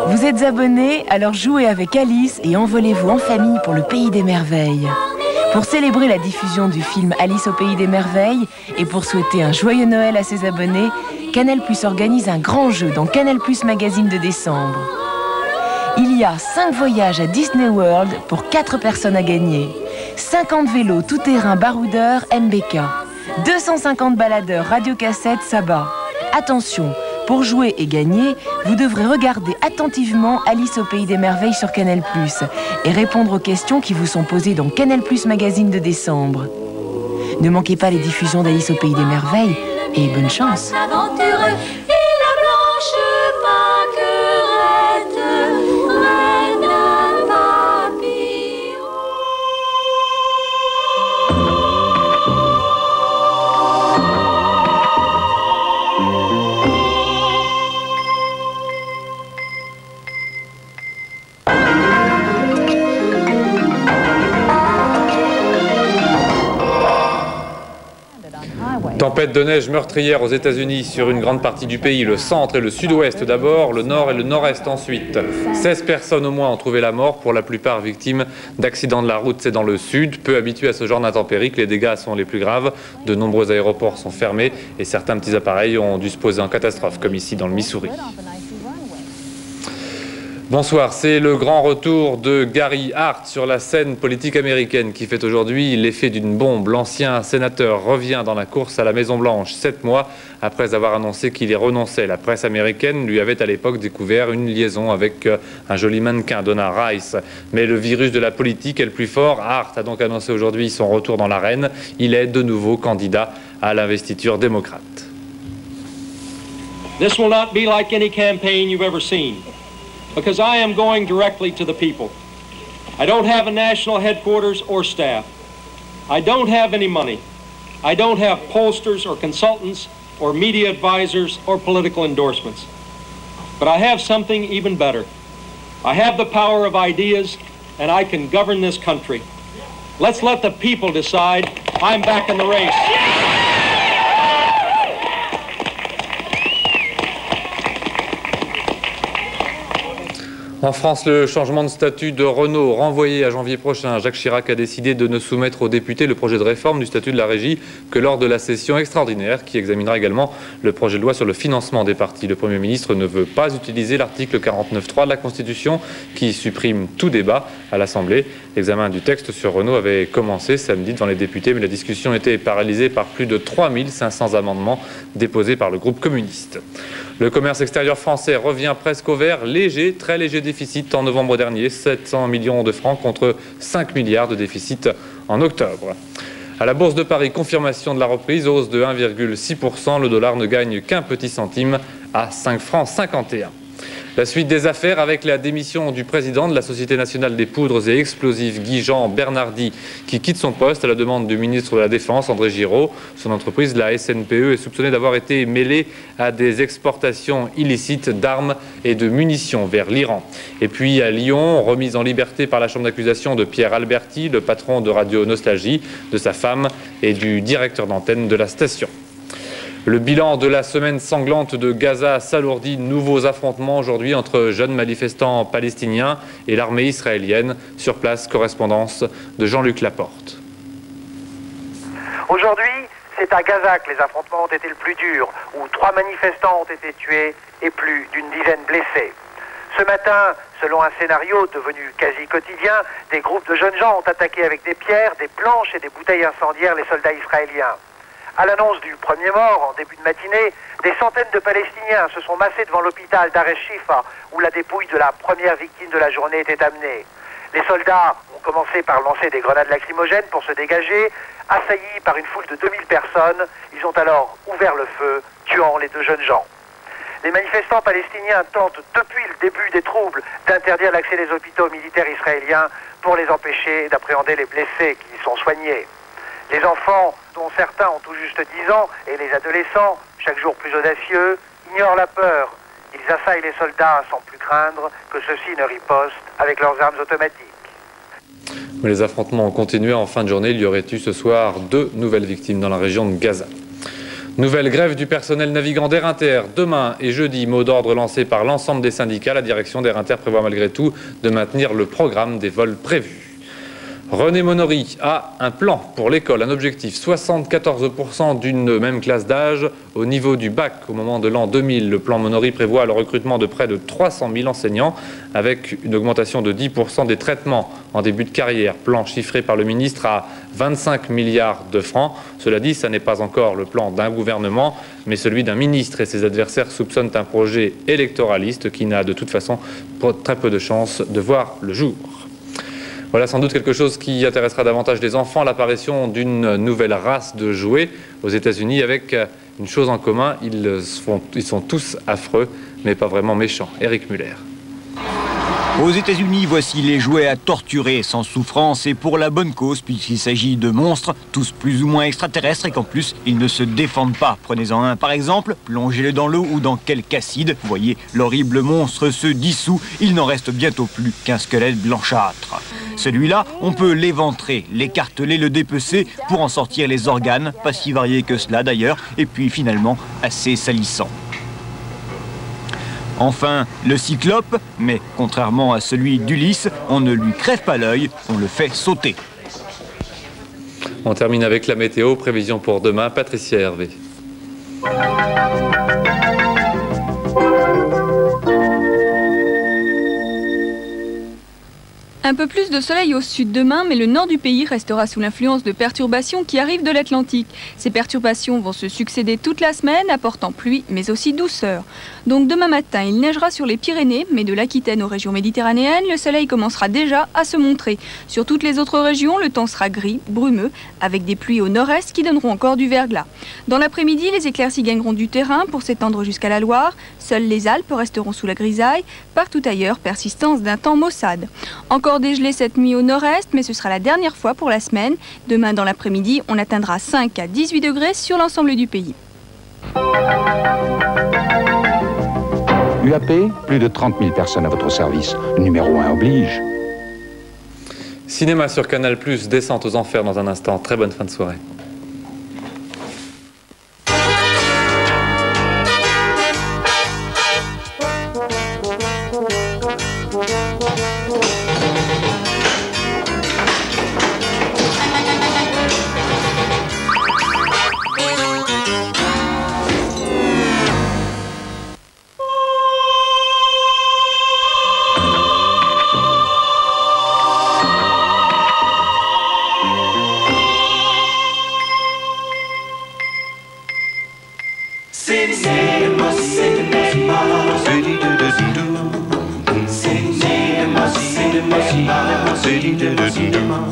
Vous êtes abonné, alors jouez avec Alice et envolez-vous en famille pour le Pays des Merveilles. Pour célébrer la diffusion du film Alice au Pays des Merveilles et pour souhaiter un joyeux Noël à ses abonnés, Canal+ organise un grand jeu dans Canal+ Magazine de décembre. Il y a 5 voyages à Disney World pour 4 personnes à gagner, 50 vélos tout-terrain baroudeurs MBK, 250 baladeurs radiocassette Saba. Attention, pour jouer et gagner, vous devrez regarder attentivement Alice au Pays des Merveilles sur Canal+ et répondre aux questions qui vous sont posées dans Canal+ Magazine de décembre. Ne manquez pas les diffusions d'Alice au Pays des Merveilles et bonne chance. Tempête de neige meurtrière aux États-Unis sur une grande partie du pays, le centre et le sud-ouest d'abord, le nord et le nord-est ensuite. 16 personnes au moins ont trouvé la mort, pour la plupart victimes d'accidents de la route. C'est dans le sud, peu habitués à ce genre d'intempéries, que les dégâts sont les plus graves. De nombreux aéroports sont fermés et certains petits appareils ont dû se poser en catastrophe, comme ici dans le Missouri. Bonsoir, c'est le grand retour de Gary Hart sur la scène politique américaine qui fait aujourd'hui l'effet d'une bombe. L'ancien sénateur revient dans la course à la Maison-Blanche 7 mois après avoir annoncé qu'il y renonçait. La presse américaine lui avait à l'époque découvert une liaison avec un joli mannequin, Donna Rice. Mais le virus de la politique est le plus fort. Hart a donc annoncé aujourd'hui son retour dans l'arène. Il est de nouveau candidat à l'investiture démocrate. This will not be like any campaign you've ever seen. Because I am going directly to the people. I don't have a national headquarters or staff. I don't have any money. I don't have pollsters or consultants or media advisors or political endorsements. But I have something even better. I have the power of ideas and I can govern this country. Let's let the people decide. I'm back in the race. En France, le changement de statut de Renault renvoyé à janvier prochain. Jacques Chirac a décidé de ne soumettre aux députés le projet de réforme du statut de la régie que lors de la session extraordinaire qui examinera également le projet de loi sur le financement des partis. Le Premier ministre ne veut pas utiliser l'article 49.3 de la Constitution qui supprime tout débat à l'Assemblée. L'examen du texte sur Renault avait commencé samedi devant les députés, mais la discussion était paralysée par plus de 3500 amendements déposés par le groupe communiste. Le commerce extérieur français revient presque au vert, léger, très léger déficit en novembre dernier, 700 millions de francs contre 5 milliards de déficit en octobre. À la Bourse de Paris, confirmation de la reprise, hausse de 1,6%, le dollar ne gagne qu'un petit centime à 5 francs 51. La suite des affaires avec la démission du président de la Société nationale des poudres et explosifs, Guy-Jean Bernardi, qui quitte son poste à la demande du ministre de la Défense, André Giraud. Son entreprise, la SNPE, est soupçonnée d'avoir été mêlée à des exportations illicites d'armes et de munitions vers l'Iran. Et puis à Lyon, remise en liberté par la chambre d'accusation de Pierre Alberti, le patron de Radio Nostalgie, de sa femme et du directeur d'antenne de la station. Le bilan de la semaine sanglante de Gaza s'alourdit. Nouveaux affrontements aujourd'hui entre jeunes manifestants palestiniens et l'armée israélienne. Sur place, correspondance de Jean-Luc Laporte. Aujourd'hui, c'est à Gaza que les affrontements ont été le plus durs, où 3 manifestants ont été tués et plus d'une dizaine blessés. Ce matin, selon un scénario devenu quasi quotidien, des groupes de jeunes gens ont attaqué avec des pierres, des planches et des bouteilles incendiaires les soldats israéliens. À l'annonce du premier mort, en début de matinée, des centaines de Palestiniens se sont massés devant l'hôpital d'Ar Shifa, où la dépouille de la première victime de la journée était amenée. Les soldats ont commencé par lancer des grenades lacrymogènes pour se dégager. Assaillis par une foule de 2000 personnes, ils ont alors ouvert le feu, tuant les 2 jeunes gens. Les manifestants palestiniens tentent, depuis le début des troubles, d'interdire l'accès des hôpitaux militaires israéliens pour les empêcher d'appréhender les blessés qui y sont soignés. Les enfants, dont certains ont tout juste 10 ans, et les adolescents, chaque jour plus audacieux, ignorent la peur. Ils assaillent les soldats sans plus craindre que ceux-ci ne ripostent avec leurs armes automatiques. Les affrontements ont continué en fin de journée. Il y aurait eu ce soir 2 nouvelles victimes dans la région de Gaza. Nouvelle grève du personnel navigant d'Air Inter demain et jeudi. Mot d'ordre lancé par l'ensemble des syndicats. La direction d'Air Inter prévoit malgré tout de maintenir le programme des vols prévus. René Monory a un plan pour l'école, un objectif 74% d'une même classe d'âge au niveau du bac au moment de l'an 2000. Le plan Monory prévoit le recrutement de près de 300 000 enseignants avec une augmentation de 10% des traitements en début de carrière. Plan chiffré par le ministre à 25 milliards de francs. Cela dit, ça n'est pas encore le plan d'un gouvernement, mais celui d'un ministre et ses adversaires soupçonnent un projet électoraliste qui n'a de toute façon très peu de chances de voir le jour. Voilà sans doute quelque chose qui intéressera davantage les enfants, l'apparition d'une nouvelle race de jouets aux États-Unis avec une chose en commun, ils sont tous affreux, mais pas vraiment méchants. Eric Muller. Aux États-Unis, voici les jouets à torturer sans souffrance et pour la bonne cause, puisqu'il s'agit de monstres, tous plus ou moins extraterrestres et qu'en plus, ils ne se défendent pas. Prenez-en un par exemple, plongez-le dans l'eau ou dans quelque acide. Vous voyez, l'horrible monstre se dissout, il n'en reste bientôt plus qu'un squelette blanchâtre. Celui-là, on peut l'éventrer, l'écarteler, le dépecer pour en sortir les organes, pas si variés que cela d'ailleurs, et puis finalement assez salissant. Enfin, le cyclope, mais contrairement à celui d'Ulysse, on ne lui crève pas l'œil, on le fait sauter. On termine avec la météo, prévision pour demain, Patricia Hervé. Un peu plus de soleil au sud demain, mais le nord du pays restera sous l'influence de perturbations qui arrivent de l'Atlantique. Ces perturbations vont se succéder toute la semaine, apportant pluie, mais aussi douceur. Donc demain matin, il neigera sur les Pyrénées, mais de l'Aquitaine aux régions méditerranéennes, le soleil commencera déjà à se montrer. Sur toutes les autres régions, le temps sera gris, brumeux, avec des pluies au nord-est qui donneront encore du verglas. Dans l'après-midi, les éclaircies gagneront du terrain pour s'étendre jusqu'à la Loire. Seules les Alpes resteront sous la grisaille. Partout ailleurs, persistance d'un temps maussade. Encore dégelé cette nuit au nord-est, mais ce sera la dernière fois pour la semaine. Demain dans l'après-midi, on atteindra 5 à 18 degrés sur l'ensemble du pays. UAP, plus de 30 000 personnes à votre service. Numéro 1 oblige. Cinéma sur Canal+, descente aux enfers dans un instant. Très bonne fin de soirée. Cinema,